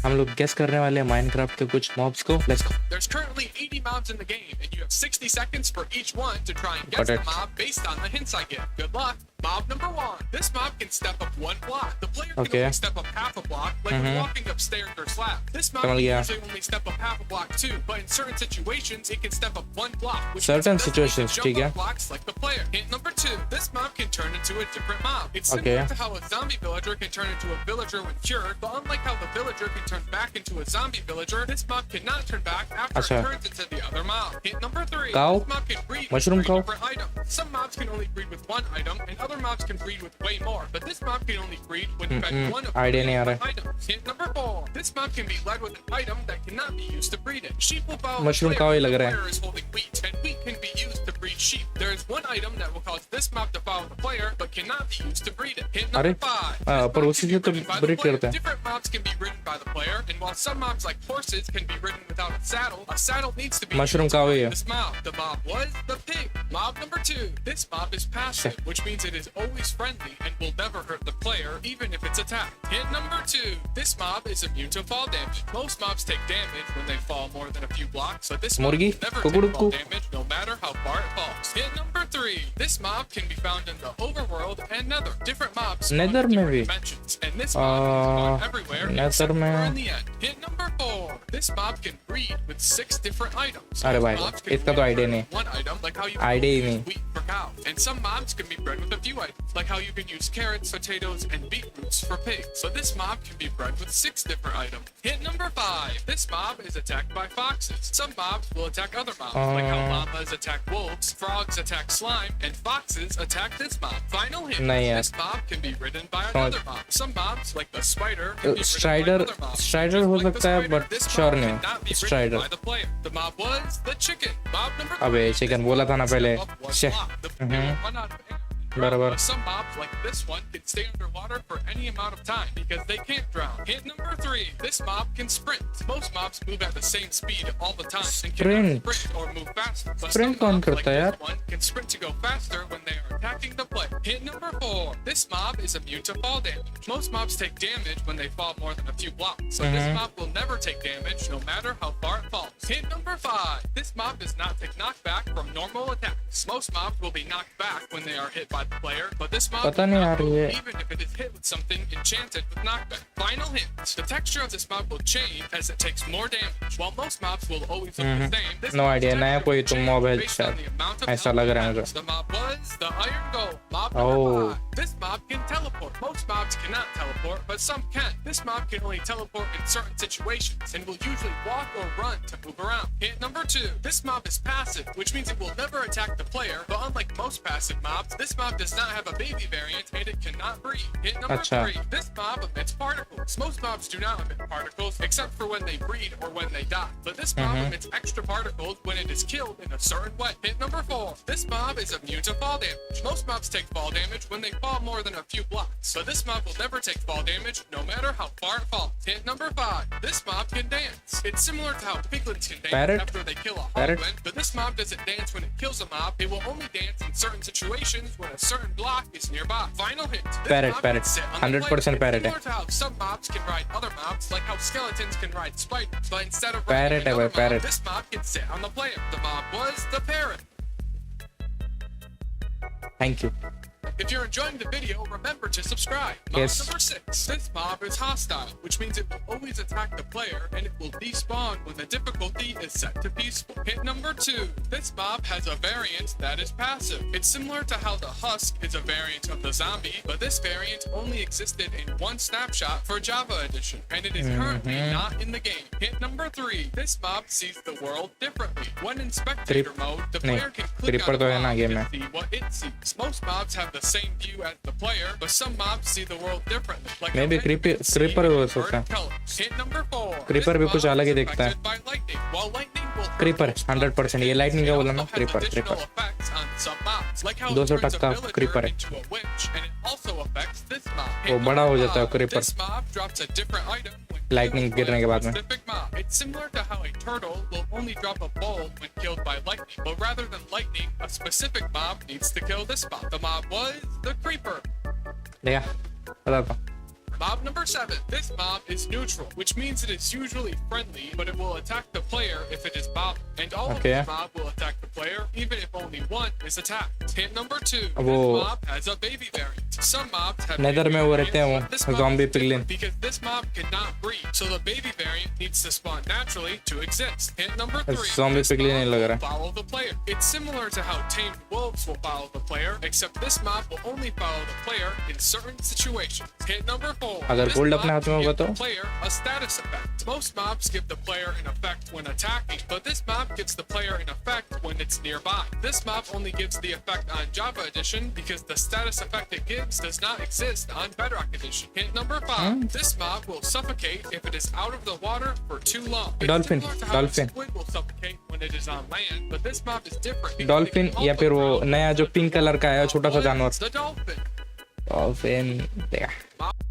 हम लोग गेस करने वाले हैं माइनक्राफ्ट के कुछ मॉब्स को. Let's go. There's currently 80 mobs in the game, and you have 60 seconds for each one to try and guess Got the it. mob based on the hints I give. Good luck. Mob number 1. This mob can step up 1 block. The player can Okay. only step up half a block, like when walking upstairs or slab. This mob Come can on, yeah. usually only step up half a block too, but in certain situations, it can step up 1 block. Which Certain means it doesn't need to situations, jump ठीक है. up blocks like the player. Hint number 2. This mob can turn into a different mob. It's Okay. similar to how a zombie villager can turn into a villager when cured, but unlike how the villager can turn back into a zombie villager, this mob cannot turn back after अच्छा. it turns into the other mob. Hint number 3. Cow? This mob can breed Mushroom with 3 cow? different items. Some mobs can only breed with 1 item, and other mobs can breed with way more. But this mob can only breed when fed one of Idea नहीं आ 3 रहा है. items. Hint number 4. This mob can be led with an item that cannot be used to breed it. Sheep will follow Mushroom the cow he player लग when the रहा है. player is holding wheat, and wheat can be used to breed sheep. There is one item that will cause this mob to follow the player, but cannot be used to breed it. Hint number अरे 5. पर उसी से तो breed करते हैं. Different mobs can be ridden by the player, and while some mobs like horses can be ridden without a saddle needs to be Mushroom used cow to he ride है. this mob. The mob was the pig. Mob number 2. This mob is passive, which means it is always friendly and will never hurt the player, even if it's attacked. Hint number 2. This mob is immune to fall damage. Most mobs take damage when they fall more than a few blocks, but this mob मुर्गी, will never कुकुड़ुक्कू. take fall damage no matter how far it falls. Hint number 3. This mob can be found in the overworld and nether. Different mobs spawn Nether in में different भी. dimensions, and this mob can spawn everywhere Nether except में. for in the end. Hint number 4. This mob can breed with 6 different items. अरे Most भाई, mobs can इसका तो only idea breed नहीं. with one item, like how you Idea he can नहीं. use wheat for cows. And some mobs can be bred with a few items, like how you can use carrots, potatoes, and beetroots for pigs. But this mob can be bred with 6 different items. Hint number 5. This mob is attacked by foxes. Some mobs will attack other mobs, like how llamas attack wolves, frogs attack slime, and foxes attack this mob. Final hint. नहीं यार. This mob can be ridden by another mob. Some mobs, like the spider, can be ridden Strider by other mobs. Strider हो Like the सकता है spider, but this sure mob नहीं हूँ. cannot be ridden Strider. by the player. The mob was the chicken. Mob number 3. अबे chicken बोला था ना पहले. The player will run out of air. बराबर. Some mobs like this one can stay underwater for any amount of time because they can't drown. Hint number 3. This mob can sprint. Most mobs move at the same speed all the time and cannot sprint or move faster. But Sprint some कौन mobs like करता है यार? this one can sprint to go faster when they are attacking the player. Hint number 4. This mob is immune to fall damage. Most mobs take damage when they fall more than a few blocks. So this mob will never take damage no matter how far it falls. Hint number 5. This mob does not take knockback from normal attacks. Most mobs will be knocked back when they are hit by the player, but this mob पता will नहीं not यार move ये. even if it is hit with something enchanted with knockback. Final hint. The texture of this mob will change as it takes more damage. While most mobs will always look the same, this No mob's idea. नया texture कोई will तो change mob है based on शायद. the amount of ऐसा health लग it रहा है मुझे. has. The mob was the Iron Golem. Mob number Oh. 5. This mob can teleport. Most mobs cannot teleport, but some can. This mob can only teleport in certain situations and will usually walk or run to move around. Hint number 2. This mob is passive, which means it will never attack the player, but unlike most passive mobs, this mob does not have a baby variant and it cannot breathe. Hint number Acha. 3. This mob emits particles. Most mobs do not emit particles except for when they breed or when they die, but this mob emits extra particles when it is killed in a certain way. Hint number 4. This mob is immune to fall damage. Most mobs take fall damage when they fall more than a few blocks, but this mob will never take fall damage no matter how far it falls. Hint number 5. This mob can dance. It's similar to how piglins can dance Parrot? after they kill a Parrot? hoglin, but this mob doesn't dance when it kills a mob. It will only dance in certain situations when a certain block is nearby. Final hint. This Parrot, mob parrot. can sit on the 100% player. parrot है. It's similar to how some mobs can ride other mobs, like how skeletons can ride spiders, but instead of Parrot riding है another भाई, parrot. mob, this mob can sit on the player. The mob was the parrot. Thank you. If you're enjoying the video, remember to subscribe. Mob Yes. number 6. This mob is hostile, which means it will always attack the player and it will despawn when the difficulty is set to peaceful. Hint number 2. This mob has a variant that is passive. It's similar to how the Husk is a variant of the zombie, but this variant only existed in one snapshot for Java Edition, and it is currently not in the game. Hint number 3. This mob sees the world differently. When in spectator mode, the नहीं, player can click Creeper on तो a है ना mob game to में. see what it sees. Most mobs have the same view as the player, but some mobs see the world differently. Like Maybe a penguin can see creeper in हो different सकता है. colors. Hint number 4. Creeper This भी कुछ mob अलग ही is दिखता है. affected by lightning. While lightning will hurt Creeper, most 100%. ये mobs, lightning का it बोला ना? also has Creeper, additional creeper. effects on some mobs, like how it 200 turns a Takka villager creeper है. into a witch, and it also affects this mob. वो Hint बड़ा हो number जाता है 5. creeper. This mob drops a different item when Lightning killed by गिरने के a बाद में. specific mob. It's similar to how a turtle will only drop a bowl when killed by lightning, but rather than lightning, a specific mob needs to kill this mob. The mob was the creeper. देखा पता था. Mob number 7. This mob is neutral, which means it is usually friendly, but it will attack the player if it is bobbed. And all Okay. of the mob will attack the player, even if only one is attacked. Hint number 2. वो- This mob has a baby variant. Some mobs have Nether baby में वो रहते हैं variants, वो, but this mob zombie is different piglin. because this mob cannot breed, so the baby variant needs to spawn naturally to exist. Hint number 3. zombie This piglin mob नहीं लग will रहा। follow the player. It's similar to how tamed wolves will follow the player, except this mob will only follow the player in certain situations. Hint number 4. अगर This gold mob अपने हाथ में will होगा give the तो? player a status effect. Most mobs give the player an effect when attacking, but this mob gives the player an effect when it's nearby. This mob only gives the effect on Java Edition because the status effect it gives does not exist on Bedrock Edition. Hint number 5. This mob will suffocate if it is out of the water for too long. It's Dolphin, similar to how dolphin. a squid will suffocate when it is on land, but this mob is different. because dolphin it can या फिर वो also drown. नया जो pink colour का है छोटा सा What is जानवर the dolphin? डॉल्फिन देखा Mob